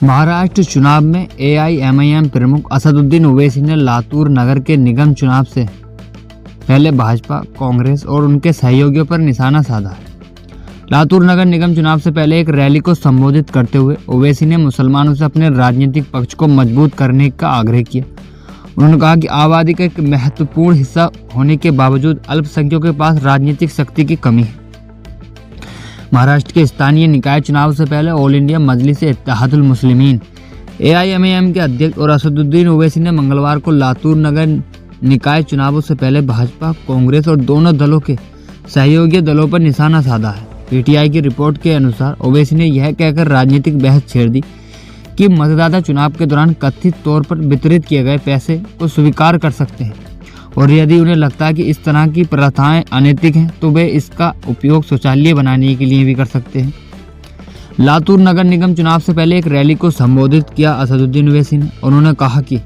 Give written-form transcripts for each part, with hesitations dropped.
महाराष्ट्र चुनाव में एआईएमआईएम प्रमुख असदुद्दीन ओवैसी ने लातूर नगर के निगम चुनाव से पहले भाजपा, कांग्रेस और उनके सहयोगियों पर निशाना साधा है। लातूर नगर निगम चुनाव से पहले एक रैली को संबोधित करते हुए ओवैसी ने मुसलमानों से अपने राजनीतिक पक्ष को मजबूत करने का आग्रह किया। उन्होंने कहा कि आबादी का एक महत्वपूर्ण हिस्सा होने के बावजूद अल्पसंख्यकों के पास राजनीतिक शक्ति की कमी है। महाराष्ट्र के स्थानीय निकाय चुनाव से पहले ऑल इंडिया मजलिस-ए-इत्तेहादुल मुस्लिमीन एआईएमआईएम के अध्यक्ष और असदुद्दीन ओवैसी ने मंगलवार को लातूर नगर निकाय चुनावों से पहले भाजपा, कांग्रेस और दोनों दलों के सहयोगी दलों पर निशाना साधा है। पीटीआई की रिपोर्ट के अनुसार ओवैसी ने यह कहकर राजनीतिक बहस छेड़ दी कि मतदाता चुनाव के दौरान कथित तौर पर वितरित किए गए पैसे को स्वीकार कर सकते हैं और यदि उन्हें लगता है कि इस तरह की प्रथाएं अनैतिक हैं तो वे इसका उपयोग शौचालय बनाने के लिए भी कर सकते हैं। लातूर नगर निगम चुनाव से पहले एक रैली को संबोधित किया असदुद्दीन ओवैसी ने। उन्होंने कहा कि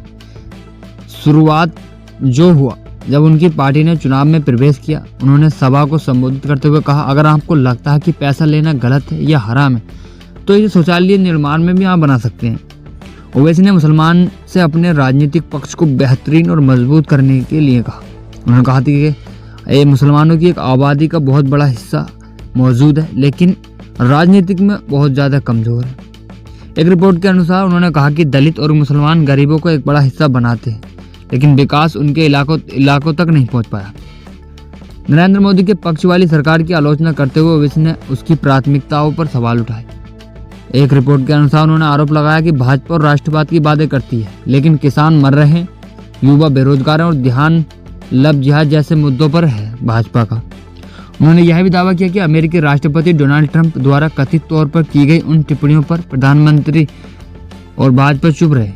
शुरुआत जो हुआ जब उनकी पार्टी ने चुनाव में प्रवेश किया। उन्होंने सभा को संबोधित करते हुए कहा, अगर आपको लगता है कि पैसा लेना गलत है या हराम है तो इसे शौचालय निर्माण में भी आप बना सकते हैं। ओवैसी ने मुसलमान से अपने राजनीतिक पक्ष को बेहतरीन और मजबूत करने के लिए कहा। उन्होंने कहा कि मुसलमानों की एक आबादी का बहुत बड़ा हिस्सा मौजूद है लेकिन राजनीतिक में बहुत ज़्यादा कमज़ोर है। एक रिपोर्ट के अनुसार उन्होंने कहा कि दलित और मुसलमान गरीबों को एक बड़ा हिस्सा बनाते हैं लेकिन विकास उनके इलाकों तक नहीं पहुंच पाया। नरेंद्र मोदी के पक्ष वाली सरकार की आलोचना करते हुए ओवैसी ने उसकी प्राथमिकताओं पर सवाल उठाए। एक रिपोर्ट के अनुसार उन्होंने आरोप लगाया कि भाजपा और राष्ट्रवाद की बातें करती है लेकिन किसान मर रहे हैं, युवा बेरोजगार हैं और ध्यान लब जिहाद जैसे मुद्दों पर है भाजपा का। उन्होंने यह भी दावा किया कि अमेरिकी राष्ट्रपति डोनाल्ड ट्रंप द्वारा कथित तौर पर की गई उन टिप्पणियों पर प्रधानमंत्री और भाजपा चुप रहे।